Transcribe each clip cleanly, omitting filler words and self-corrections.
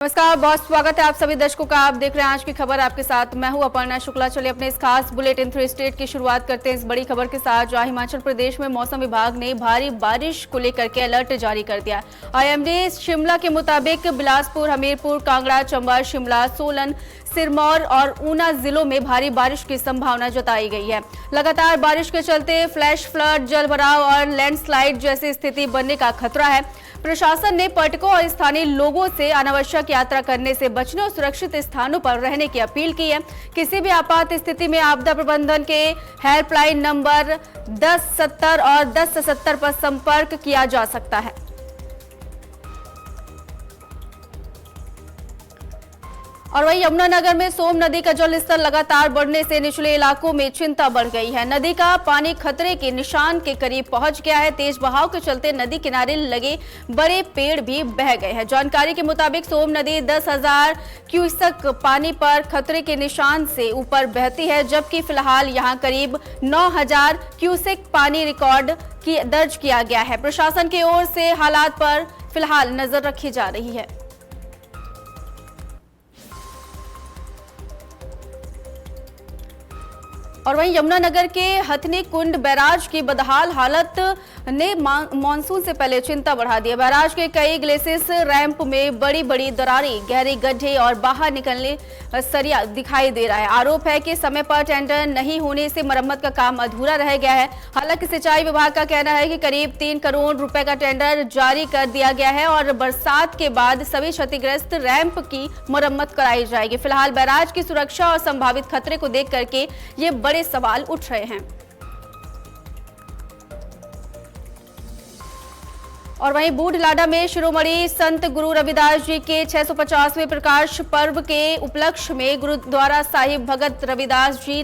नमस्कार, बहुत स्वागत है आप सभी दर्शकों का। आप देख रहे हैं आज की खबर, आपके साथ मैं हूं अपर्णा शुक्ला। चलिए अपने इस खास बुलेटिन 3 स्टेट की शुरुआत करते हैं इस बड़ी खबर के साथ, जहां हिमाचल प्रदेश में मौसम विभाग ने भारी बारिश को लेकर के अलर्ट जारी कर दिया। आईएमडी शिमला के मुताबिक बिलासपुर, हमीरपुर, कांगड़ा, चंबा, शिमला, सोलन, सिरमौर और ऊना जिलों में भारी बारिश की संभावना जताई गई है। लगातार बारिश के चलते फ्लैश फ्लड, जलभराव और लैंडस्लाइड जैसी स्थिति बनने का खतरा है। प्रशासन ने पर्यटकों और स्थानीय लोगों से अनावश्यक यात्रा करने से बचने और सुरक्षित स्थानों पर रहने की अपील की है। किसी भी आपात स्थिति में आपदा प्रबंधन के हेल्पलाइन नंबर 1070 और 1070 पर संपर्क किया जा सकता है। और वहीं यमुनानगर में सोम नदी का जल स्तर लगातार बढ़ने से निचले इलाकों में चिंता बढ़ गई है। नदी का पानी खतरे के निशान के करीब पहुंच गया है। तेज बहाव के चलते नदी किनारे लगे बड़े पेड़ भी बह गए हैं। जानकारी के मुताबिक सोम नदी 10,000 क्यूसेक पानी पर खतरे के निशान से ऊपर बहती है, जबकि फिलहाल यहां करीब 9,000 क्यूसेक पानी रिकॉर्ड दर्ज किया गया है। प्रशासन की ओर से हालात पर फिलहाल नजर रखी जा रही है। और वहीं यमुनानगर के हथनी कुंड बैराज की बदहाल हालत ने मानसून से पहले चिंता बढ़ा दी है। बैराज के कई ग्लेसिस रैंप में बड़ी बड़ी दरारें, गहरे गड्ढे और बाहर निकलने सरिया दिखाई दे रहा है। आरोप है कि समय पर टेंडर नहीं होने से मरम्मत का काम अधूरा रह गया है। हालांकि सिंचाई विभाग का कहना है कि करीब 3 करोड़ रुपए का टेंडर जारी कर दिया गया है और बरसात के बाद सभी क्षतिग्रस्त रैंप की मरम्मत कराई जाएगी। फिलहाल बैराज की सुरक्षा और संभावित खतरे को देख करके ये बड़े सवाल उठ रहे हैं। और वहीं बूढ़लाडा में शिरोमणि संत गुरु रविदास जी के 650वें प्रकाश पर्व के उपलक्ष्य में गुरुद्वारा साहिब भगत रविदास जी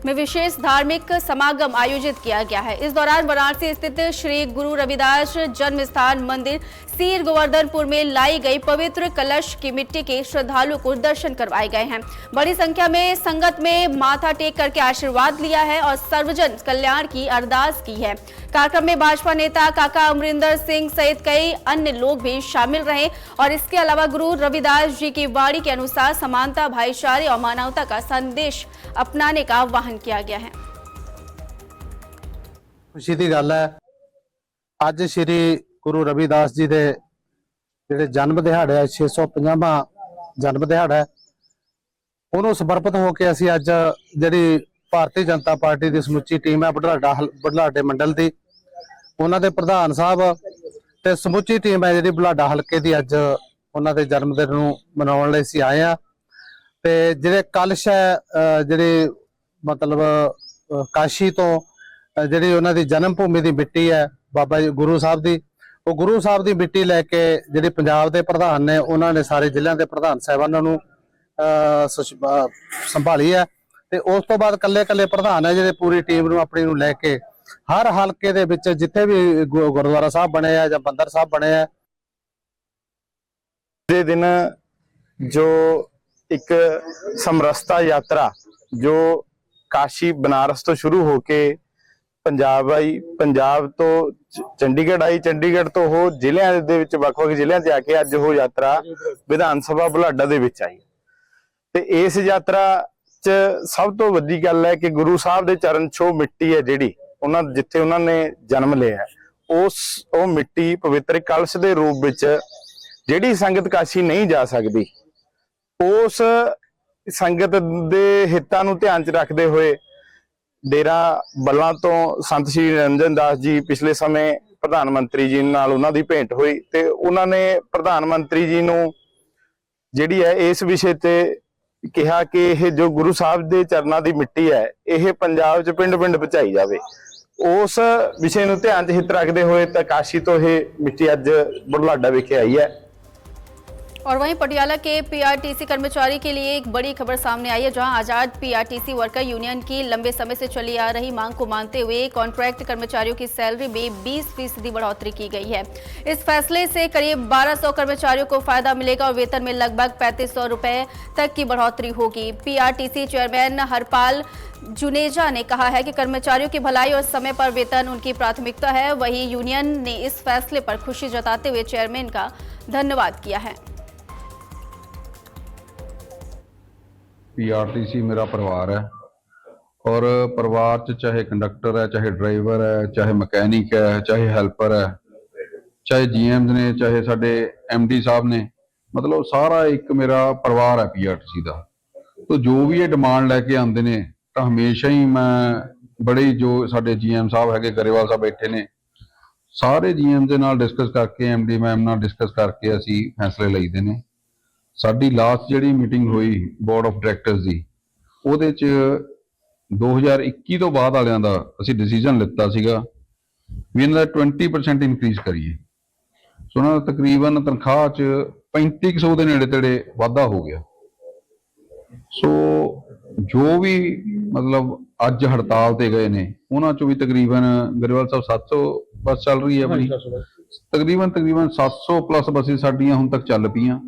में विशेष धार्मिक समागम आयोजित किया गया है। इस दौरान वाराणसी स्थित श्री गुरु रविदास जन्म स्थान मंदिर सीर गोवर्धनपुर में लाई गई पवित्र कलश की मिट्टी के श्रद्धालुओं को दर्शन करवाए गए हैं। बड़ी संख्या में संगत में माथा टेक करके आशीर्वाद लिया है और सर्वजन कल्याण की अरदास की है। कार्यक्रम में भाजपा नेता काका अमरिंदर सिंह सहित कई अन्य लोग भी शामिल रहे और इसके अलावा गुरु रविदास जी की वाणी के अनुसार समानता, भाईचारे और मानवता का संदेश अपनाने का आह्वान किया गया है। खुशी की गल है, अज श्री गुरु रविदास जी के जिहड़े जन्म दिहाड़े 650वां जन्म दिहाड़ा है, उन्होंने समर्पित होकर असी अज जिहड़ी भारतीय जनता पार्टी की समुची टीम है बुढ़लाडे मंडल की, उन्होंने प्रधान साहब ते समुची टीम है जी बुढ़लाडा हल्के की अज उन्होंने जन्मदिन मनाने लई असीं आए हैं। ते जिहड़े कलश है जिहड़ी मतलब काशी तो जिहड़ी उन्हां दी जन्म भूमि की मिट्टी है बाबा जी गुरु साहब की, वो गुरु साहब की मिट्टी लैके जिहड़ी पंजाब के प्रधान ने उन्होंने सारे जिलों के प्रधान साहिबानां नूं संभाली है। ते उस तो बाद कल्ले कल्ले प्रधान है जिहड़े पूरी टीम नूं अपनी नूं लैके हर हल्के दे विच जिथे भी गुरुद्वारा साहब बने हैं या मंदिर साहब बने हैं दे दिन जो एक समरसता यात्रा जो काशी बनारस तो शुरू होके पंजाब आई, पंजाब तो चंडीगढ़ आई, चंडीगढ़ तो हो जिलिਆਂ ਦੇ ਵਿੱਚ ਵੱਖ-ਵੱਖ ਜ਼ਿਲ੍ਹਿਆਂ 'ਚ ਆ ਕੇ ਅੱਜ ਉਹ ਯਾਤਰਾ ਵਿਧਾਨ ਸਭਾ ਬੁਢਲਾਡਾ ਦੇ ਵਿੱਚ ਆਈ। ਤੇ ਇਸ ਯਾਤਰਾ 'ਚ ਸਭ ਤੋਂ ਵੱਡੀ ਗੱਲ ਹੈ ਕਿ ਗੁਰੂ ਸਾਹਿਬ ਦੇ ਚਰਨ ਛੋਹ ਮਿੱਟੀ ਹੈ ਜਿਹੜੀ ਉਹਨਾਂ ਜਿੱਥੇ ਉਹਨਾਂ ਨੇ ਜਨਮ ਲਿਆ, ਉਹ ਮਿੱਟੀ ਪਵਿੱਤਰ ਕਲਸ਼ ਦੇ ਰੂਪ ਵਿੱਚ ਜਿਹੜੀ ਸੰਗਤ ਕਾਸ਼ੀ ਨਹੀਂ ਜਾ ਸਕਦੀ, ਉਸ ਸੰਗਤ ਦੇ ਹਿੱਤਾਂ ਨੂੰ ਧਿਆਨ 'ਚ ਰੱਖਦੇ ਹੋਏ डेरा बल्ला तो संत श्री निरंजन दास जी पिछले समय प्रधानमंत्री जी नाल उन्हां दी भेंट हुई ते उन्होंने प्रधानमंत्री जी नूं जिहड़ी है इस विषय ते कहा कि यह जो गुरु साहब दे चरनां दी मिट्टी है यह पंजाब च पिंड पिंड पहुंचाई जावे। उस विषय नूं ध्यान च हित रखते हुए काशी तो यह मिट्टी अज बुढ़लाडा विखे आई है। और वहीं पटियाला के पीआरटीसी कर्मचारी के लिए एक बड़ी खबर सामने आई है, जहां आजाद पीआरटीसी वर्कर यूनियन की लंबे समय से चली आ रही मांग को मानते हुए कॉन्ट्रैक्ट कर्मचारियों की सैलरी में 20% बढ़ोतरी की गई है। इस फैसले से करीब 1200 कर्मचारियों को फायदा मिलेगा और वेतन में लगभग 3500 रुपए तक की बढ़ोतरी होगी। पीआरटीसी चेयरमैन हरपाल जुनेजा ने कहा है कि कर्मचारियों की भलाई और समय पर वेतन उनकी प्राथमिकता है। वहीं यूनियन ने इस फैसले पर खुशी जताते हुए चेयरमैन का धन्यवाद किया है। पीआरटीसी मेरा परिवार है और परिवार च चाहे कंडक्टर है, चाहे ड्राइवर है, चाहे मकैनिक है, चाहे हेल्पर है, चाहे जीएम्स ने, चाहे साडे एमडी साहब ने, मतलब सारा एक मेरा परिवार है पीआरटीसी का। तो जो भी ये डिमांड लैके आते ने तो हमेशा ही मैं बड़े जो साडे जीएम साहब है गरेवाल साहब बैठे ने, सारे जीएम के नाल डिस्कस करके एमडी मैम नाल डिस्कस करके असी फैसले लईदे ने। साडी लास्ट जिहड़ी मीटिंग हुई बोर्ड ऑफ डायरैक्टर्स की, ਉਹਦੇ ਚ 2021 ਤੋਂ ਬਾਅਦ ਵਾਲਿਆਂ ਦਾ ਅਸੀਂ ਡਿਸੀਜन ਲਿੱਤਾ ਸੀਗਾ ਵੀ ਇਹਨਾਂ ਦਾ 20% ਇਨਕਰੀਜ਼ ਕਰੀਏ। ਸੋ ਉਹਨਾਂ ਦਾ ਤਕਰੀਬਨ ਤਨਖਾਹ ਚ 3500 ਦੇ ਨੇੜੇ ਤੇੜੇ ਵਾਧਾ ਹੋ ਗਿਆ। ਸੋ ਜੋ ਵੀ ਮਤਲਬ ਅੱਜ ਹੜਤਾਲ ਤੇ ਗਏ ਨੇ ਉਹਨਾਂ ਚੋਂ ਵੀ ਤਕਰੀਬਨ ਗਰੇਵਾਲ ਸਾਹਿਬ 700 ਬੱਸ ਚੱਲ ਰਹੀ ਹੈ ਆਪਣੀ, ਤਕਰੀਬਨ 700 ਪਲੱਸ ਬੱਸਿਸ ਸਾਡੀਆਂ ਹੁਣ ਤੱਕ ਚੱਲ ਪਈਆਂ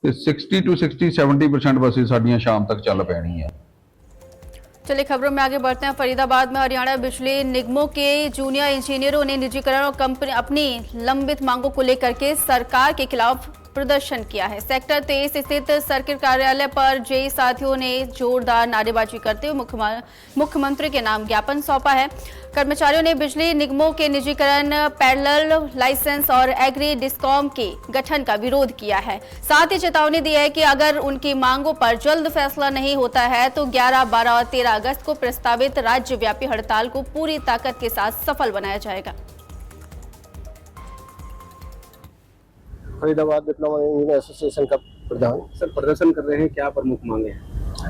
ਤੇ 60 to 70% ਬੱਸਿਸ ਸਾਡੀਆਂ ਸ਼ਾਮ ਤੱਕ ਚੱਲ ਪੈਣੀਆਂ। चलिए खबरों में आगे बढ़ते हैं। फरीदाबाद में हरियाणा बिजली निगमों के जूनियर इंजीनियरों ने निजीकरण और कंपनी अपनी लंबित मांगों को लेकर के सरकार के खिलाफ प्रदर्शन किया है। सेक्टर 23 स्थित सर्किट कार्यालय पर जेई साथियों ने जोरदार नारेबाजी करते हुए मुख्यमंत्री के नाम ज्ञापन सौंपा है। कर्मचारियों ने बिजली निगमों के निजीकरण, पैरेलल लाइसेंस और एग्री डिस्कॉम के गठन का विरोध किया है। साथ ही चेतावनी दी है कि अगर उनकी मांगों पर जल्द फैसला नहीं होता है तो 11, 12 और 13 अगस्त को प्रस्तावित राज्यव्यापी हड़ताल को पूरी ताकत के साथ सफल बनाया जाएगा। फरीदाबाद डिप्लोमा इंजीनियर एसोसिएशन का प्रधान सर प्रदर्शन कर रहे हैं, क्या प्रमुख मांगे हैं?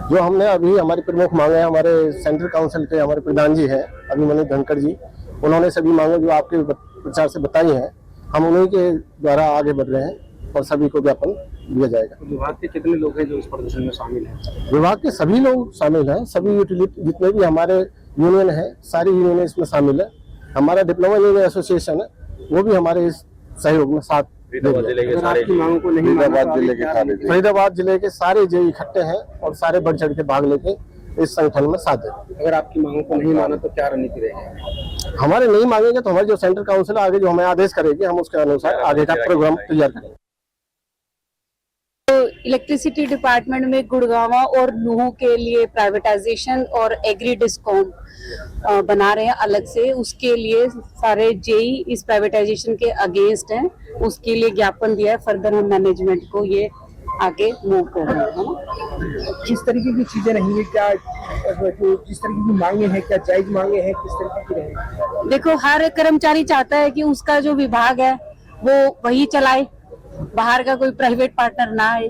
जो हमने अभी हमारी प्रमुख मांगे हैं, हमारे सेंट्रल काउंसिल के हमारे प्रधान जी हैं अभिमन्यु धनखड़ जी, उन्होंने सभी मांगे जो आपके प्रचार से बताई हैं हम उन्हीं के द्वारा आगे बढ़ रहे हैं और सभी को ज्ञापन दिया जाएगा। तो विभाग के कितने लोग हैं जो इस प्रदर्शन में शामिल हैं? विभाग के सभी लोग शामिल हैं, सभी यूटिलिटी जितने भी हमारे यूनियन है सारी यूनियन इसमें शामिल है। हमारा डिप्लोमा इंजीनियर एसोसिएशन है वो भी हमारे इस सहयोग में साथ फरीदाबाद जिले के सारे मांगों को नहीं माना तो आगे क्या रहेगा? फरीदाबाद जिले के सारे जो इकट्ठे हैं और सारे बढ़ चढ़ के भाग लेके इस संगठन में साथ दें। अगर आपकी मांगों को नहीं माना तो क्या रणनीति रहेगी? हमारे नहीं मांगेंगे तो हमारे जो सेंट्रल काउंसिल आगे जो हमें आदेश करेगी हम उसके अनुसार आगे का प्रोग्राम तैयार करेंगे। इलेक्ट्रिसिटी डिपार्टमेंट में गुड़गांवा और नूह के लिए प्राइवेटाइजेशन और एग्री डिस्कॉम बना रहे हैं अलग से, उसके लिए सारे जेई इस प्राइवेटाइजेशन के अगेंस्ट हैं, उसके लिए ज्ञापन दिया है। फर्दर हम मैनेजमेंट को ये आगे मूव कर रहे हैं। किस तरीके की चीजें रहेंगी, क्या किस तरीके की मांगे हैं, क्या जायज मांगे हैं, किस तरीके की रहेंगी? देखो हर कर्मचारी चाहता है कि उसका जो विभाग है वो वही चलाए, बाहर का कोई प्राइवेट पार्टनर ना आए,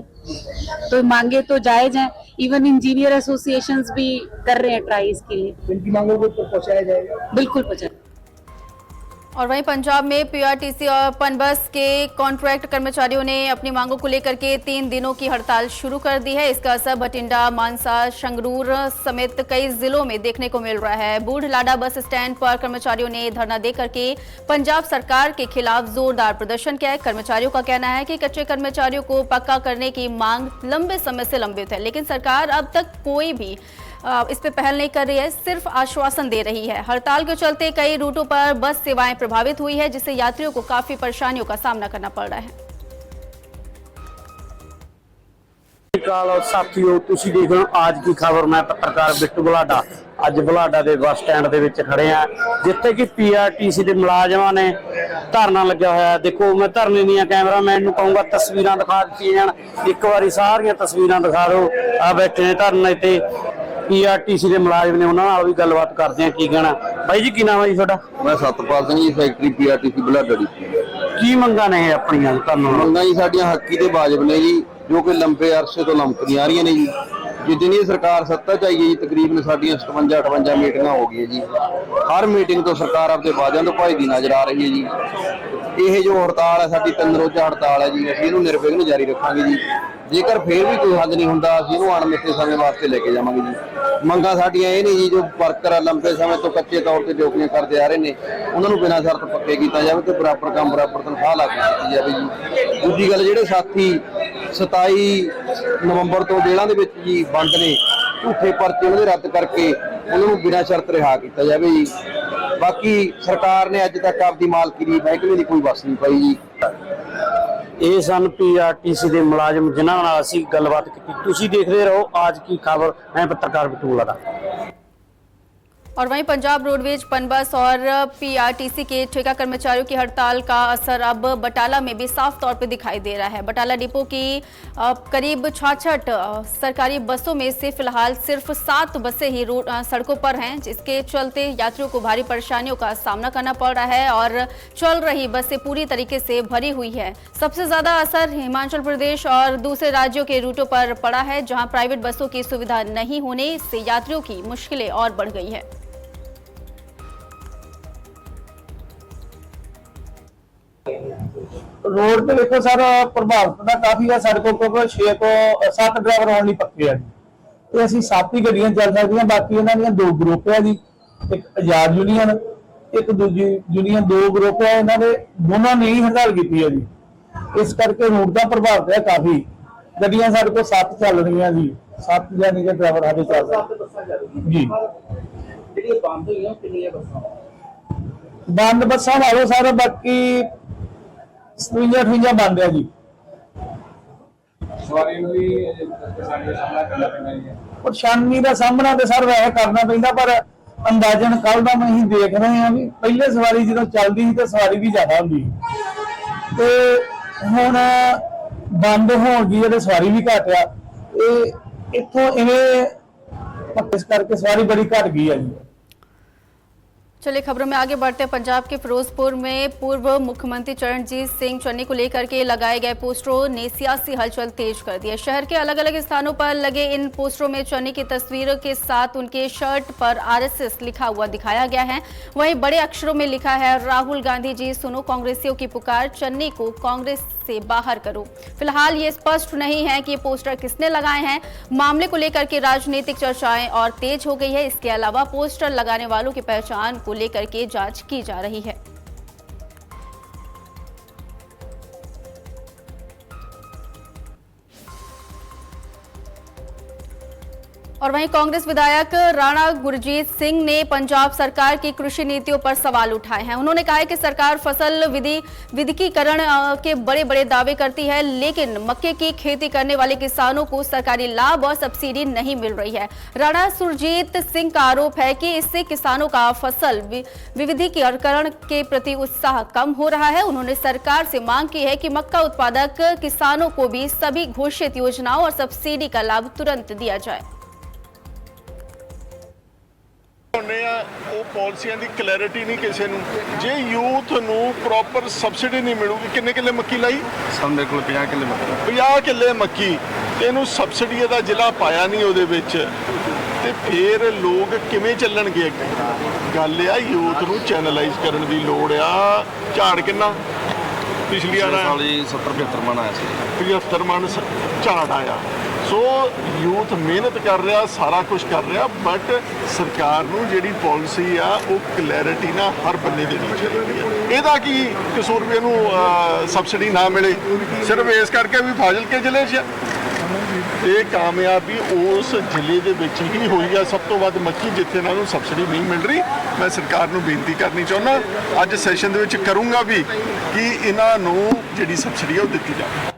तो मांगे तो जायज हैं। इवन इंजीनियर एसोसिएशंस भी कर रहे हैं ट्राई इसके लिए। इनकी मांगों को तो पहुंचाया जाएगा? बिल्कुल पहुंचाया। और वहीं पंजाब में पीआरटीसी और पनबस के कॉन्ट्रैक्ट कर्मचारियों ने अपनी मांगों को लेकर के 3 दिनों की हड़ताल शुरू कर दी है। इसका असर भटिंडा, मानसा, संगरूर समेत कई जिलों में देखने को मिल रहा है। बूढ़लाडा बस स्टैंड पर कर्मचारियों ने धरना दे करके पंजाब सरकार के खिलाफ जोरदार प्रदर्शन किया है। कर्मचारियों का कहना है कि कच्चे कर्मचारियों को पक्का करने की मांग लंबे समय से लंबित है, लेकिन सरकार अब तक कोई भी इस पे पहल नहीं कर रही है, सिर्फ आश्वासन दे रही है। हड़ताल के चलते कई रूटों पर बस सेवाएं प्रभावित हुई है, जिससे यात्रियों को काफी परेशानियों का सामना करना पड़ रहा है। साथियों ਤੁਸੀਂ ਦੇਖ ਰਹੇ ਹੋ आज की खबर। मैं पत्रकार बिट्टू ਬੁਲਾਡਾ ਅੱਜ ਬੁਲਾਡਾ ਦੇ ਬੱਸ ਸਟੈਂਡ ਦੇ ਵਿੱਚ ਖੜੇ ਆ ਜਿੱਥੇ ਕਿ ਪੀਆਰਟੀਸੀ ਦੇ ਮੁਲਾਜ਼ਮਾਂ ਨੇ ਧਰਨਾ ਲੱਗਿਆ ਹੋਇਆ। ਦੇਖੋ ਮੈਂ ਧਰਨੇ ਦੀਆਂ ਕੈਮਰਾਮੈਨ ਨੂੰ ਕਹੂੰਗਾ ਤਸਵੀਰਾਂ ਦਿਖਾ ਦਿੱਤੀਆਂ ਜਾਣ, ਇੱਕ ਵਾਰੀ ਸਾਰੀਆਂ ਤਸਵੀਰਾਂ ਦਿਖਾ ਦਿਓ। ਆ ਬੈਠੇ ਨੇ ਧਰਨੇ ਤੇ ਪੀਆਰਟੀਸੀ ਦੇ ਮੁਲਾਜ਼ਮ ਨੇ, ਉਹਨਾਂ ਨਾਲ ਵੀ ਗੱਲਬਾਤ ਕਰਦੇ ਆ। ਕੀ ਕਹਿਣਾ ਬਾਈ ਜੀ, ਕੀ ਨਾਮ ਹੈ ਜੀ ਤੁਹਾਡਾ? मैं सतपाल सिंह जी, फैक्ट्री पीआरटीसी ਬੁਲਾਡਾ ਦੀ। ਕੀ ਮੰਗਾਂ ਨੇ ਇਹ ਆਪਣੀਆਂ ਤੁਹਾਨੂੰ? ਮੰਗਾਂ ਜੀ ਸਾਡੀਆਂ ਹੱਕੀ ਤੇ ਵਾਜਬ ਨੇ ਜੀ, ਜੋ ਕਿ ਲੰਬੇ ਅਰਸੇ ਤੋਂ ਲੰਮਕਦੀਆਂ ਆ ਰਹੀਆਂ ਨੇ ਜੀ। ਜਿੱਦਣ ਇਹ ਸਰਕਾਰ ਸੱਤਾ ਚ ਆਈ ਹੈ ਜੀ ਤਕਰੀਬਨ ਸਾਡੀਆਂ 57-58 ਮੀਟਿੰਗਾਂ ਹੋ ਗਈਆਂ ਜੀ। ਹਰ ਮੀਟਿੰਗ ਤੋਂ ਸਰਕਾਰ ਆਪਦੇ ਵਾਅਦਿਆਂ ਤੋਂ ਭੱਜਦੀ ਨਜ਼ਰ ਆ ਰਹੀ ਹੈ ਜੀ। ਇਹ ਜੋ ਹੜਤਾਲ ਹੈ ਸਾਡੀ 3 ਰੋਜ਼ਾ ਹੜਤਾਲ ਹੈ ਜੀ, ਅਸੀਂ ਇਹਨੂੰ ਨਿਰਵਿਘਨ ਜਾਰੀ ਰੱਖਾਂਗੇ ਜੀ। ਜੇਕਰ ਫੇਰ ਵੀ ਕੋਈ ਹੱਲ ਨਹੀਂ ਹੁੰਦਾ ਅਸੀਂ ਇਹਨੂੰ ਅਣਮਿੱਥੇ ਸਮੇਂ ਵਾਸਤੇ ਲੈ ਕੇ ਜਾਵਾਂਗੇ ਜੀ। ਮੰਗਾਂ ਸਾਡੀਆਂ ਇਹ ਨਹੀਂ ਜੀ, ਜੋ ਵਰਕਰ ਲੰਬੇ ਸਮੇਂ ਤੋਂ ਕੱਚੇ ਤੌਰ ਤੇ ਡਿਊਟੀਆਂ ਕਰਦੇ ਆ ਰਹੇ ਨੇ ਉਹਨਾਂ ਨੂੰ ਬਿਨਾਂ ਸ਼ਰਤ ਪੱਕੇ ਕੀਤਾ ਜਾਵੇ ਤੇ ਬਰਾਬਰ ਕੰਮ ਬਰਾਬਰ ਤਨਖਾਹ ਲਾਗੂ ਕੀਤੀ ਜਾਵੇ ਜੀ। ਦੂਜੀ ਗੱਲ, ਜਿਹੜੇ ਸਾਥੀ 27 ਨਵੰਬਰ ਤੋਂ ਜੇਲ੍ਹਾਂ ਦੇ ਵਿੱਚ ਜੀ ਬੰਦ ਨੇ, ਝੂਠੇ ਪਰਚੇ ਉਹਨਾਂ ਦੇ ਰੱਦ ਕਰਕੇ ਉਹਨਾਂ ਨੂੰ ਬਿਨਾਂ ਸ਼ਰਤ ਰਿਹਾ ਕੀਤਾ ਜਾਵੇ ਜੀ। ਬਾਕੀ ਸਰਕਾਰ ਨੇ ਅੱਜ ਤੱਕ ਆਪਦੀ ਮਾਲਕੀ ਦੀ ਮਹਿਕਮੇ ਦੀ ਕੋਈ ਵਸ ਨਹੀਂ ਪਾਈ ਜੀ। ਇਹ ਸਨ ਪੀਆਰਟੀਸੀ ਦੇ ਮੁਲਾਜ਼ਮ ਜਿਨ੍ਹਾਂ ਨਾਲ ਅਸੀਂ ਗੱਲਬਾਤ ਕੀਤੀ। ਤੁਸੀਂ ਦੇਖਦੇ ਰਹੋ आज की खबर। मैं पत्रकार बिट्टू बुलाडा। और वहीं पंजाब रोडवेज, पनबस और पीआरटीसी के ठेका कर्मचारियों की हड़ताल का असर अब बटाला में भी साफ तौर पर दिखाई दे रहा है। बटाला डिपो की करीब 66 सरकारी बसों में से फिलहाल सिर्फ 7 बसें ही सड़कों पर हैं, जिसके चलते यात्रियों को भारी परेशानियों का सामना करना पड़ रहा है और चल रही बसें पूरी तरीके से भरी हुई है। सबसे ज्यादा असर हिमाचल प्रदेश और दूसरे राज्यों के रूटों पर पड़ा है, जहां प्राइवेट बसों की सुविधा नहीं होने से यात्रियों की मुश्किलें और बढ़ गई है। रोड ਤੇ ਵੇਖੋ ਸਰ ਪ੍ਰਭਾਵਿਤ ਤਾਂ ਕਾਫੀ ਆ। ਸਾਡੇ ਕੋਲ 6 ਤੋਂ 7 ਡਰਾਈਵਰ ਆਉਣ ਲਈ ਪੱਕੇ ਆ ਜੀ, ਤੇ ਅਸੀਂ 7 ਹੀ ਗੱਡੀਆਂ ਚੱਲ ਸਕਦੀਆਂ। ਬਾਕੀ ਇਹਨਾਂ ਦੀਆਂ 2 ਗਰੁੱਪ ਆ ਜੀ, ਇੱਕ ਆਜ਼ਾਦ ਯੂਨੀਅਨ, ਇੱਕ ਦੂਜੀ ਯੂਨੀਅਨ। 2 ਗਰੁੱਪ ਆ, ਇਹਨਾਂ ਦੇ ਦੋਨਾਂ ਨੇ ਹੀ ਹੜਤਾਲ ਕੀਤੀ ਹੈ ਜੀ। ਇਸ ਕਰਕੇ ਰੂਟ ਦਾ ਪ੍ਰਭਾਵ ਹੈ ਕਾਫੀ। ਗੱਡੀਆਂ ਸਾਡੇ ਕੋਲ 7 ਚੱਲ ਰਹੀਆਂ ਜੀ, 7 ਜਾਨੀ ਕਿ ਡਰਾਈਵਰ ਸਾਡੇ ਚੱਲ ਰਹੇ ਜੀ। ਜਿਹੜੀਆਂ ਬੰਦ ਹੋਈਆਂ ਕਿੰਨੀਆਂ ਬੱਸਾਂ? ਬੰਦ ਬੱਸਾਂ ਵਾਲੋ ਸਰ ਬਾਕੀ 58 ਬੰਦ ਹੈ ਜੀ। ਪਰੇਸ਼ਾਨੀ ਦਾ ਸਾਹਮਣਾ ਤੇ ਸਰ ਵੈਸੇ ਕਰਨਾ ਪੈਂਦਾ, ਪਰ ਅੰਦਾਜ਼ਨ ਕੱਲ ਦਾ ਅਸੀਂ ਦੇਖ ਰਹੇ ਹਾਂ ਵੀ ਪਹਿਲੇ ਸਵਾਰੀ ਜਦੋਂ ਚੱਲਦੀ ਸੀ ਤਾਂ ਸਵਾਰੀ ਵੀ ਜ਼ਿਆਦਾ ਹੁੰਦੀ ਸੀ, ਤੇ ਹੁਣ ਬੰਦ ਹੋਣ ਦੀ ਜਿਹੜੇ ਸਵਾਰੀ ਵੀ ਘੱਟ ਆ। ਇਹ ਇੱਥੋਂ ਇਵੇਂ ਇਸ ਕਰਕੇ सवारी बड़ी घट गई है जी। चलिए खबरों में आगे बढ़ते हैं। पंजाब के फिरोजपुर में पूर्व मुख्यमंत्री चरणजीत सिंह चन्नी को लेकर के लगाए गए पोस्टरों ने सियासी हलचल तेज कर दी है। शहर के अलग अलग स्थानों पर लगे इन पोस्टरों में चन्नी की तस्वीर के साथ उनके शर्ट पर आरएसएस लिखा हुआ दिखाया गया है। वहीं बड़े अक्षरों में लिखा है, राहुल गांधी जी सुनो कांग्रेसियों की पुकार, चन्नी को कांग्रेस से बाहर करो। फिलहाल ये स्पष्ट नहीं है कि ये पोस्टर किसने लगाए हैं। मामले को लेकर के राजनीतिक चर्चाएं और तेज हो गई है। इसके अलावा पोस्टर लगाने वालों की पहचान को लेकर के जांच की जा रही है। और वहीं कांग्रेस विधायक राणा गुरजीत सिंह ने पंजाब सरकार की कृषि नीतियों पर सवाल उठाए हैं। उन्होंने कहा है कि सरकार फसल विविधीकरण के बड़े बड़े दावे करती है, लेकिन मक्के की खेती करने वाले किसानों को सरकारी लाभ और सब्सिडी नहीं मिल रही है। राणा सुरजीत सिंह का आरोप है कि इससे किसानों का फसल विविधीकरण के प्रति उत्साह कम हो रहा है। उन्होंने सरकार से मांग की है कि मक्का उत्पादक किसानों को भी सभी घोषित योजनाओं और सब्सिडी का लाभ तुरंत दिया जाए। ਉਹ ਪਾਲਿਸੀਆਂ ਦੀ ਕਲੈਰਿਟੀ ਨਹੀਂ ਕਿਸੇ ਨੂੰ। ਜੇ ਯੂਥ ਨੂੰ ਪ੍ਰੋਪਰ ਸਬਸਿਡੀ ਨਹੀਂ ਮਿਲੂਗੀ, ਕਿੰਨੇ ਕਿੱਲੇ ਮੱਕੀ ਲਾਈ? ਸਾਡੇ ਕੋਲ 50 ਕਿੱਲੇ ਮੱਕੀ। 50 ਕਿੱਲੇ ਮੱਕੀ ਤੇ ਇਹਨੂੰ ਸਬਸਿਡੀ ਦਾ ਜ਼ਿਲ੍ਹਾ ਪਾਇਆ ਨਹੀਂ ਉਹਦੇ ਵਿੱਚ, ਤੇ ਫਿਰ ਲੋਕ ਕਿਵੇਂ ਚੱਲਣਗੇ ਅੱਗੇ? ਗੱਲ ਆ ਯੂਥ ਨੂੰ ਚੈਨਲਾਈਜ਼ ਕਰਨ ਦੀ ਲੋੜ ਆ। ਝਾੜ ਕਿੰਨਾ ਪਿਛਲੀ ਵਾਰ 70-75 ਮਣ ਆਇਆ ਸੀ, 75 ਮਣ ਝਾੜ ਆਇਆ। ਸੋ ਯੂਥ ਮਿਹਨਤ ਕਰ ਰਿਹਾ, ਸਾਰਾ ਕੁਝ ਕਰ ਰਿਹਾ, ਬਟ ਸਰਕਾਰ ਨੂੰ ਜਿਹੜੀ ਪਾਲਿਸੀ ਆ ਉਹ ਕਲੈਰਿਟੀ ਨਾਲ ਹਰ ਬੰਦੇ ਦੇਣੀ ਚਾਹੀਦੀ ਹੈ। ਇਹਦਾ ਕੀ ਕਸੂਰ ਵੀ ਇਹਨੂੰ ਸਬਸਿਡੀ ਨਾ ਮਿਲੇ, ਸਿਰਫ ਇਸ ਕਰਕੇ ਵੀ ਫਾਜ਼ਿਲਕੇ ਜ਼ਿਲ੍ਹੇ 'ਚ ਇਹ ਕਾਮਯਾਬੀ ਉਸ ਜ਼ਿਲ੍ਹੇ ਦੇ ਵਿੱਚ ਹੀ ਹੋਈ ਆ ਸਭ ਤੋਂ ਵੱਧ ਮੱਕੀ, ਜਿੱਥੇ ਇਹਨਾਂ ਨੂੰ ਸਬਸਿਡੀ ਨਹੀਂ ਮਿਲ ਰਹੀ। ਮੈਂ ਸਰਕਾਰ ਨੂੰ ਬੇਨਤੀ ਕਰਨੀ ਚਾਹੁੰਦਾ, ਅੱਜ ਸੈਸ਼ਨ ਦੇ ਵਿੱਚ ਕਰੂੰਗਾ ਵੀ ਕਿ ਇਹਨਾਂ ਨੂੰ ਜਿਹੜੀ ਸਬਸਿਡੀ ਆ ਉਹ ਦਿੱਤੀ ਜਾਵੇ।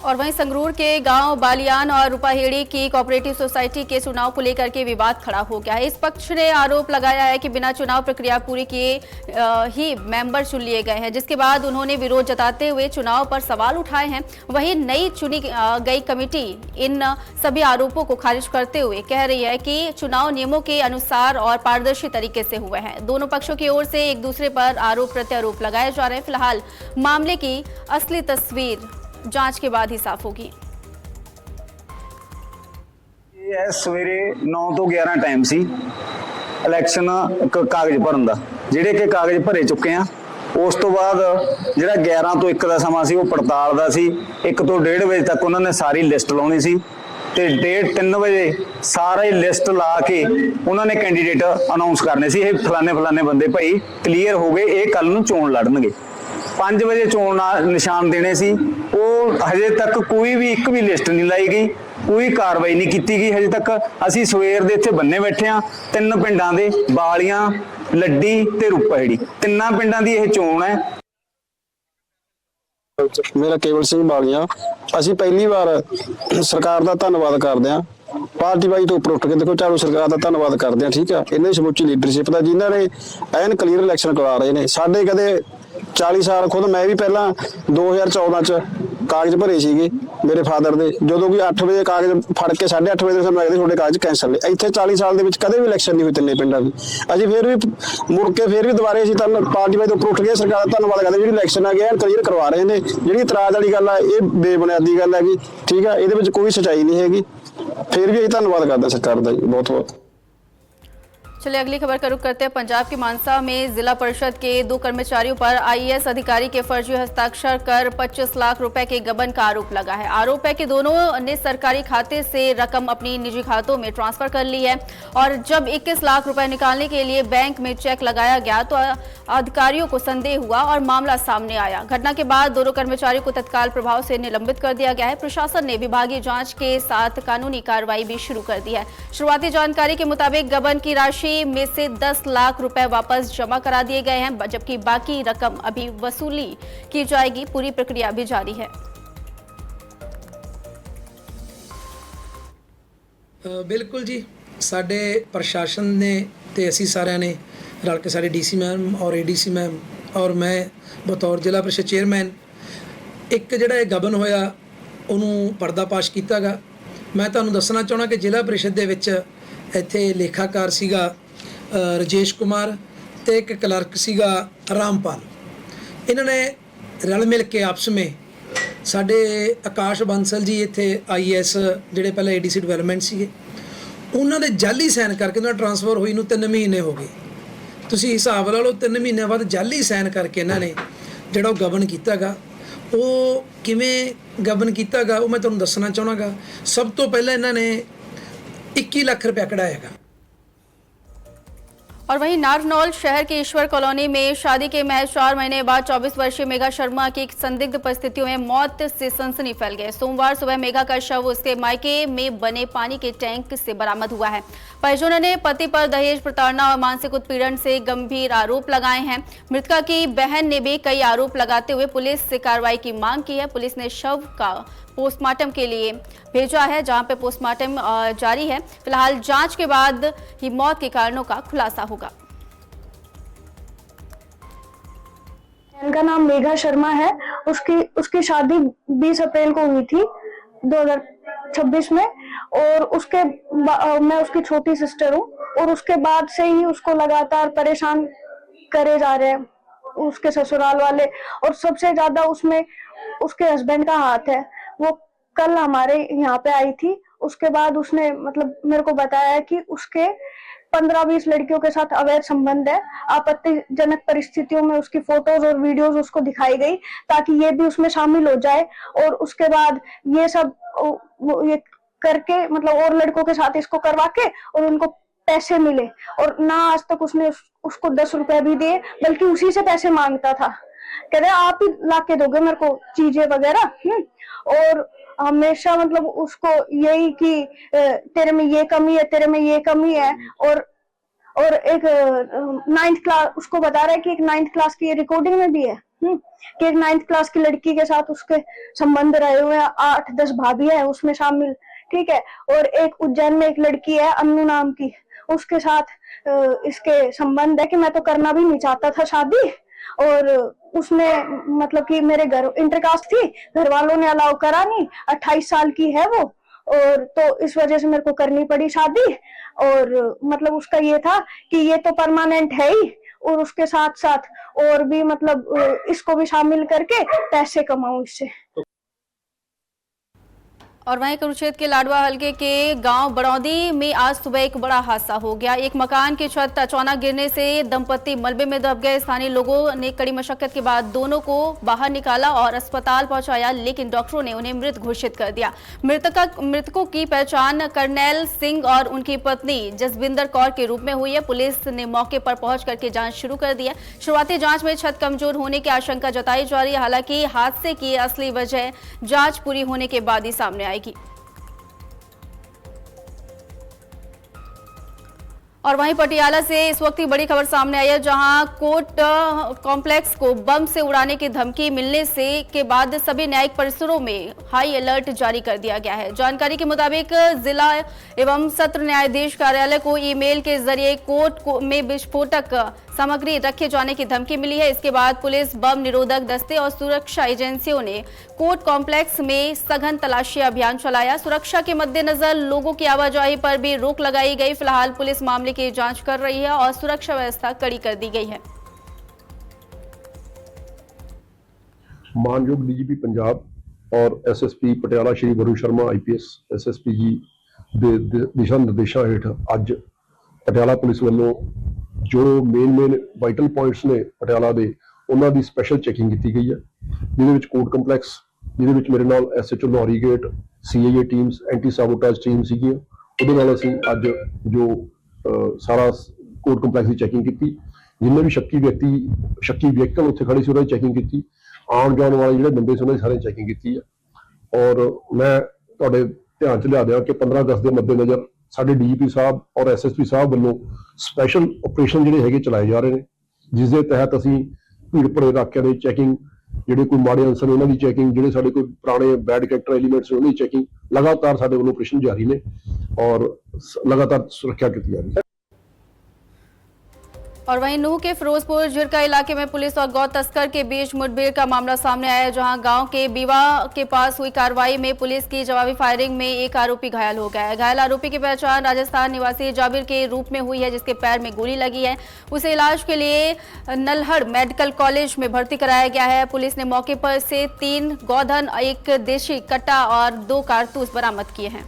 और वहीं संगरूर के गांव बालियान और रुपाहेड़ी की कोऑपरेटिव सोसाइटी के चुनाव को लेकर के विवाद खड़ा हो गया है। इस पक्ष ने आरोप लगाया है कि बिना चुनाव प्रक्रिया पूरी किए ही मेंबर चुन लिए गए हैं, जिसके बाद उन्होंने विरोध जताते हुए चुनाव पर सवाल उठाए हैं। वहीं नई चुनी गई कमेटी इन सभी आरोपों को खारिज करते हुए कह रही है कि चुनाव नियमों के अनुसार और पारदर्शी तरीके से हुए हैं। दोनों पक्षों की ओर से एक दूसरे पर आरोप प्रत्यारोप लगाए जा रहे हैं। फिलहाल मामले की असली तस्वीर जांच के बाद ही साफ होगी। ये सवेरे 9 ਤੋਂ 11 टाइम सी इलैक्शन कागज भरन दा, ਜਿਹੜੇ ਕਿ ਕਾਗਜ਼ ਭਰੇ ਚੁੱਕੇ ਆ। ਉਸ ਤੋਂ ਬਾਅਦ ਜਿਹੜਾ 11 ਤੋਂ 1 ਦਾ ਸਮਾਂ ਸੀ ਉਹ ਪੜਤਾਲ ਦਾ ਸੀ। 1 ਤੋਂ 1:30 ਵਜੇ ਤੱਕ ਉਹਨਾਂ ਨੇ ਸਾਰੀ ਲਿਸਟ ਲਾਉਣੀ ਸੀ, ਤੇ 3:30 ਵਜੇ ਸਾਰੀ ਲਿਸਟ ਲਾ ਕੇ ਉਹਨਾਂ ਨੇ ਕੈਂਡੀਡੇਟ ਅਨਾਉਂਸ ਕਰਨੇ ਸੀ। ਇਹ ਫਲਾਣੇ ਬੰਦੇ ਭਾਈ ਕਲੀਅਰ ਹੋ ਗਏ, ਇਹ ਕੱਲ ਨੂੰ ਚੋਣ ਲੜਨਗੇ। 5 ਵਜੇ ਚੋਣ ਨਿਸ਼ਾਨ ਦੇਣੇ ਸੀ। ਉਹ ਹਜੇ ਤੱਕ ਕੋਈ ਵੀ ਇੱਕ ਵੀ ਲਿਸਟ ਨਹੀਂ ਲਾਈ ਗਈ, ਕੋਈ ਕਾਰਵਾਈ ਨਹੀਂ ਕੀਤੀ ਗਈ ਹਜੇ ਤੱਕ। ਅਸੀਂ ਸਵੇਰ ਦੇ ਇੱਥੇ ਬੰਨੇ ਬੈਠੇ ਆ। 3 ਪਿੰਡਾਂ ਦੇ ਬਾਲੀਆਂ, ਲੱਡੀ ਤੇ ਰੂਪਾਹੇੜੀ, 3 ਪਿੰਡਾਂ ਦੀ ਇਹ ਚੋਣ ਹੈ। ਮੇਰਾ ਕੇਵਲ ਸਿੰਘ ਬਾਲੀਆਂ। ਅਸੀਂ ਪਹਿਲੀ ਵਾਰ ਸਰਕਾਰ ਦਾ ਧੰਨਵਾਦ ਕਰਦੇ ਹਾਂ, ਪਾਰਟੀ ਵਾਈ ਤੋਂ ਉੱਪਰ ਉੱਠ ਕੇ ਦੇਖੋ ਝਾੜੂ ਸਰਕਾਰ ਦਾ ਧੰਨਵਾਦ ਕਰਦੇ ਹਾਂ। ਠੀਕ ਆ, ਇਹਨਾਂ ਦੀ ਸਮੁੱਚੀ ਲੀਡਰਸ਼ਿਪ ਦਾ, ਜਿਨ੍ਹਾਂ ਨੇ ਐਨ ਕਲੀਅਰ ਇਲੈਕਸ਼ਨ ਕਰਵਾ ਰਹੇ ਨੇ। ਸਾਡੇ ਕਦੇ 40 ਸਾਲ, ਖੁਦ ਮੈਂ ਵੀ ਪਹਿਲਾਂ 2014 ਚ ਕਾਗਜ਼ ਭਰੇ ਸੀਗੇ ਮੇਰੇ ਫਾਦਰ ਦੇ, ਜਦੋਂ ਵੀ 8 ਵਜੇ ਕਾਗਜ਼ ਫੜ ਕੇ 8:30 ਵਜੇ ਸਾਨੂੰ ਲੱਗਦੇ ਤੁਹਾਡੇ ਕਾਗਜ਼ ਕੈਂਸਲ ਨੇ। ਇੱਥੇ 40 ਸਾਲ ਦੇ ਵਿੱਚ ਕਦੇ ਵੀ ਇਲੈਕਸ਼ਨ ਨਹੀਂ ਹੋਈ ਤਿੰਨੇ ਪਿੰਡਾਂ ਦੀ। ਅਸੀਂ ਫਿਰ ਵੀ ਮੁੜ ਕੇ ਫਿਰ ਵੀ ਦੁਬਾਰੇ ਅਸੀਂ ਤਾਂ ਪਾਰਟੀ ਵਾਈ ਤੋਂ ਉੱਪਰ ਉੱਠ ਕੇ ਸਰਕਾਰ ਦਾ ਧੰਨਵਾਦ ਕਰਦੇ, ਜਿਹੜੀ ਇਲੈਕਸ਼ਨ ਆ ਗਿਆ ਕਲੀਅਰ ਕਰਵਾ ਰਹੇ ਨੇ। ਜਿਹੜੀ ਇਤਰਾਜ਼ ਵਾਲੀ ਗੱਲ ਆ ਇਹ ਬੇਬੁਨਿਆਦੀ ਗੱਲ ਹੈਗੀ। ਠੀਕ ਆ, ਇਹਦੇ ਵਿੱਚ ਕੋਈ ਸੱਚਾਈ ਨਹੀਂ ਹੈਗੀ। फिर भी यही धन्यवाद करते सरकार का जी, बहुत बहुत। चलिए अगली खबर का रुख करते हैं। पंजाब के मानसा में जिला परिषद के 2 कर्मचारियों पर आईएएस अधिकारी के फर्जी हस्ताक्षर कर 25 लाख रुपए के गबन का आरोप लगा है। आरोप है कि दोनों ने सरकारी खाते से रकम अपनी निजी खातों में ट्रांसफर कर ली है और जब 21 लाख रुपए निकालने के लिए बैंक में चेक लगाया गया तो अधिकारियों को संदेह हुआ और मामला सामने आया। घटना के बाद दोनों कर्मचारियों को तत्काल प्रभाव से निलंबित कर दिया गया है। प्रशासन ने विभागीय जांच के साथ कानूनी कार्रवाई भी शुरू कर दी है। शुरुआती जानकारी के मुताबिक गबन की राशि में से 10 लाख रुपए वापस जमा करा दिए गए हैं, जबकि बाकी रकम अभी वसूली की जाएगी। पूरी प्रक्रिया भी जारी है। बिल्कुल जी, साडे प्रशासन ने ते असी सारिਆਂ ने रल के साडे डीसी मैम और एडीसी मैम और मैं बतौर जिला परिषद चेयरमैन एक ਜਿਹੜਾ ਗਬਨ ਹੋਇਆ ਉਹਨੂੰ ਪਰਦਾਫਾਸ਼ ਕੀਤਾਗਾ। ਮੈਂ ਤੁਹਾਨੂੰ ਦੱਸਣਾ ਚਾਹਣਾ ਕਿ ਜ਼ਿਲ੍ਹਾ परिषद ਦੇ ਵਿੱਚ ਇੱਥੇ ਲੇਖਾਕਾਰ ਸੀਗਾ ਰਜੇਸ਼ ਕੁਮਾਰ ਤੇ ਇੱਕ ਕਲਰਕ ਸੀਗਾ ਰਾਮਪਾਲ। ਇਹਨਾਂ ਨੇ ਰਲ ਮਿਲ ਕੇ ਆਪਸ ਵਿੱਚ ਸਾਡੇ ਆਕਾਸ਼ ਬੰਸਲ ਜੀ ਇੱਥੇ ਆਈਐਸ ਜਿਹੜੇ ਪਹਿਲਾਂ ਏਡੀਸੀ ਡਿਵੈਲਪਮੈਂਟ ਸੀਗੇ ਉਹਨਾਂ ਦੇ ਜਾਲੀ ਸਾਈਨ ਕਰਕੇ ਉਹਨਾਂ ਟ੍ਰਾਂਸਫਰ ਹੋਈ ਨੂੰ 3 ਮਹੀਨੇ ਹੋ ਗਏ। ਤੁਸੀਂ ਹਿਸਾਬ ਲਾ ਲਓ 3 ਮਹੀਨੇ ਬਾਅਦ ਜਾਲੀ ਸਾਈਨ ਕਰਕੇ ਇਹਨਾਂ ਨੇ ਜਿਹੜਾ ਉਹ ਗਬਨ ਕੀਤਾਗਾ। ਉਹ ਕਿਵੇਂ ਗਬਨ ਕੀਤਾਗਾ ਉਹ ਮੈਂ ਤੁਹਾਨੂੰ ਦੱਸਣਾ ਚਾਹਣਾਗਾ। ਸਭ ਤੋਂ ਪਹਿਲਾਂ ਇਹਨਾਂ ਨੇ 21 लाख रुपया कढ़ाएगा। और वहीं नारनौल शहर के ईश्वर कॉलोनी में शादी के महज 4 महीने बाद 24 वर्षीय मेघा शर्मा की संदिग्ध परिस्थितियों में मौत से सनसनी फैल गई। सोमवार सुबह मेघा का शव उसके मायके में बने पानी के टैंक से बरामद हुआ है। परिजनों ने पति पर दहेज प्रताड़ना और मानसिक उत्पीड़न से गंभीर आरोप लगाए हैं। मृतका की बहन ने भी कई आरोप लगाते हुए पुलिस से कार्रवाई की मांग की है। पुलिस ने शव का पोस्टमार्टम के लिए भेजा है, जहां पे पोस्टमार्टम जारी है। फिलहाल जांच के बाद ही मौत के कारणों का खुलासा होगा। इनका नाम मेघा शर्मा है। उसकी शादी 20 अप्रैल को हुई थी 2026 में और मैं उसकी छोटी सिस्टर हूँ और उसके बाद से ही उसको लगातार परेशान करे जा रहे हैं उसके ससुराल वाले और सबसे ज्यादा उसमें उसके हस्बैंड का हाथ है। वो कल हमारे यहाँ पे आई थी, उसके बाद उसने मतलब मेरे को बताया कि उसके 15-20 लड़कियों के साथ अवैध संबंध है। आपत्तिजनक परिस्थितियों में उसकी फोटोज और वीडियोज उसको दिखाई गई ताकि ये भी उसमें शामिल हो जाए और उसके बाद ये सब ये करके मतलब और लड़कों के साथ इसको करवा के और उनको पैसे मिले और ना आज तक उसने उसको 10 रुपए भी दिए, बल्कि उसी से पैसे मांगता था। कह रहे आप ही ला के दोगे मेरे को चीजें वगैरह। और हमेशा मतलब उसको यही कि तेरे में ये कमी है, तेरे में ये कमी है। और एक 9th क्लास उसको बता रहा है कि एक 9th क्लास की रिकॉर्डिंग में भी है कि एक 9th क्लास की लड़की के साथ उसके संबंध रहे हुए हैं। 8-10 भाभी है उसमें शामिल, ठीक है। और एक उज्जैन में एक लड़की है अन्नू नाम की, उसके साथ इसके संबंध है कि मैं तो करना भी नहीं चाहता था शादी और उसने मतलब कि मेरे घर इंटरकास्ट थी, घर वालों ने अलाउ करा नहीं। 28 साल की है वो और तो इस वजह से मेरे को करनी पड़ी शादी। और मतलब उसका ये था कि ये तो परमानेंट है ही और उसके साथ साथ और भी मतलब इसको भी शामिल करके पैसे कमाऊं इससे। और वहीं कुरुक्षेत्र के लाडवा हलके के गांव बड़ौदी में आज सुबह एक बड़ा हादसा हो गया। एक मकान की छत अचानक गिरने से दंपति मलबे में दब गए। स्थानीय लोगों ने कड़ी मशक्कत के बाद दोनों को बाहर निकाला और अस्पताल पहुंचाया, लेकिन डॉक्टरों ने उन्हें मृत घोषित कर दिया। मृतकों की पहचान करनैल सिंह और उनकी पत्नी जसविंदर कौर के रूप में हुई है। पुलिस ने मौके पर पहुंच करके जांच शुरू कर दी है। शुरुआती जांच में छत कमजोर होने की आशंका जताई जा रही है। हालांकि हादसे की असली वजह जांच पूरी होने के बाद ही सामने आएगी। और वहीं पटियाला से इस वक्त की बड़ी खबर सामने आई है, जहां कोर्ट कॉम्प्लेक्स को बम से उड़ाने की धमकी मिलने से के बाद सभी न्यायिक परिसरों में हाई अलर्ट जारी कर दिया गया है। जानकारी के मुताबिक जिला एवं सत्र न्यायाधीश कार्यालय को ईमेल के जरिए कोर्ट में विस्फोटक सामग्री रखे जाने की धमकी मिली है। इसके बाद पुलिस, बम निरोधक दस्ते और सुरक्षा एजेंसियों ने कोर्ट कॉम्प्लेक्स में सघन तलाशी अभियान चलाया। सुरक्षा के मद्देनजर लोगों की आवाजाही पर भी रोक लगाई गई। फिलहाल पुलिस मामले की जांच कर रही है और सुरक्षा व्यवस्था कड़ी कर दी गई है। मानयोग डीजीपी पंजाब और SSP Patiala Shri Varun Sharma IPS SSP ji ਦੇ ਦਿਸ਼ਾ ਨਿਰਦੇਸ਼ਾਂ ਹੇਠ ਅੱਜ ਪਟਿਆਲਾ ਪੁਲਿਸ ਵੱਲੋਂ ਜੋ ਮੇਨ ਵਾਈਟਲ ਪੁਆਇੰਟਸ ਨੇ ਪਟਿਆਲਾ ਦੇ ਉਹਨਾਂ ਦੀ ਸਪੈਸ਼ਲ ਚੈਕਿੰਗ ਕੀਤੀ ਗਈ ਹੈ, ਜਿਹਦੇ ਵਿੱਚ ਕੋਰਟ ਕੰਪਲੈਕਸ, ਜਿਹਦੇ ਵਿੱਚ ਮੇਰੇ ਨਾਲ SHO Lahori Gate, CIA teams, anti sabotage team ਸੀਗੀਆਂ, ਉਹਦੇ ਨਾਲ ਅਸੀਂ ਅੱਜ ਜੋ ਸਾਰਾ ਕੋਰਟ ਕੰਪਲੈਕਸ ਦੀ ਚੈਕਿੰਗ ਕੀਤੀ। ਜਿੰਨੇ ਵੀ ਸ਼ੱਕੀ ਵਹੀਕਲ ਉੱਥੇ ਖੜੇ ਸੀ ਉਹਨਾਂ ਦੀ ਚੈਕਿੰਗ ਕੀਤੀ। ਆਉਣ ਜਾਣ ਵਾਲੇ ਜਿਹੜੇ ਬੰਦੇ ਸੀ ਉਹਨਾਂ ਦੀ ਸਾਰੀ ਚੈਕਿੰਗ ਕੀਤੀ ਹੈ। ਔਰ ਮੈਂ ਤੁਹਾਡੇ ਧਿਆਨ 'ਚ ਲਿਆ ਦਿਆਂ ਕਿ 15 ਅਗਸਤ ਦੇ ਮੱਦੇਨਜ਼ਰ ਸਾਡੇ ਡੀਜੀਪੀ ਸਾਹਿਬ ਔਰ ਐਸਐਸਪੀ ਸਾਹਿਬ ਵੱਲੋਂ ਸਪੈਸ਼ਲ ਆਪਰੇਸ਼ਨ ਜਿਹੜੇ ਹੈਗੇ ਚਲਾਏ ਜਾ ਰਹੇ ਨੇ, ਜਿਸ ਦੇ ਤਹਿਤ ਅਸੀਂ ਭੀੜ ਭਰੇ ਇਲਾਕਿਆਂ ਦੇ ਚੈਕਿੰਗ, ਜਿਹੜੇ ਕੋਈ ਮਾੜੇ ਅਨਸਰ ਨੇ ਉਹਨਾਂ ਦੀ ਚੈਕਿੰਗ, ਜਿਹੜੇ ਸਾਡੇ ਕੋਈ ਪੁਰਾਣੇ ਬੈਡ ਕੈਰੈਕਟਰ ਐਲੀਮੈਂਟਸ ਉਹਨਾਂ ਦੀ ਚੈਕਿੰਗ लगातार ਸਾਡੇ ਵੱਲੋਂ ਆਪਰੇਸ਼ਨ ਜਾਰੀ ਨੇ और लगातार सुरक्षा की जा रही है। और वहीं नूह के फिरोजपुर झिरका इलाके में पुलिस और गौ तस्कर के बीच मुठभेड़ का मामला सामने आया है, जहां गांव के बीवा के पास हुई कार्रवाई में पुलिस की जवाबी फायरिंग में एक आरोपी घायल हो गया है। घायल आरोपी की पहचान राजस्थान निवासी जाबिर के रूप में हुई है, जिसके पैर में गोली लगी है। उसे इलाज के लिए नल्हड़ मेडिकल कॉलेज में भर्ती कराया गया है। पुलिस ने मौके पर से 3 गौधन, 1 देशी कट्टा और 2 कारतूस बरामद किए हैं।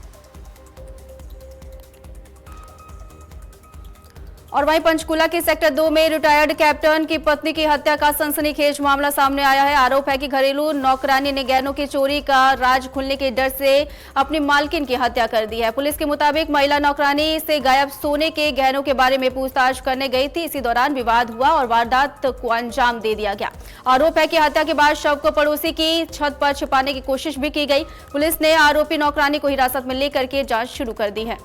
और वहीं पंचकूला के सेक्टर 2 में रिटायर्ड कैप्टन की पत्नी की हत्या का सनसनीखेज मामला सामने आया है। आरोप है कि घरेलू नौकरानी ने गहनों की चोरी का राज खुलने के डर से अपनी मालकिन की हत्या कर दी है। पुलिस के मुताबिक महिला नौकरानी से गायब सोने के गहनों के बारे में पूछताछ करने गई थी। इसी दौरान विवाद हुआ और वारदात को अंजाम दे दिया गया। आरोप है कि हत्या के बाद शव को पड़ोसी की छत पर छिपाने की कोशिश भी की गई। पुलिस ने आरोपी नौकरानी को हिरासत में लेकर के जांच शुरू कर दी है।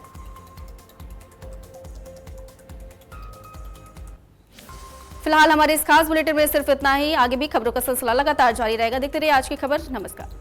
फिलहाल हमारे इस खास बुलेटिन में सिर्फ इतना ही। आगे भी खबरों का सिलसिला लगातार जारी रहेगा। देखते रहिए आज की खबर। नमस्कार।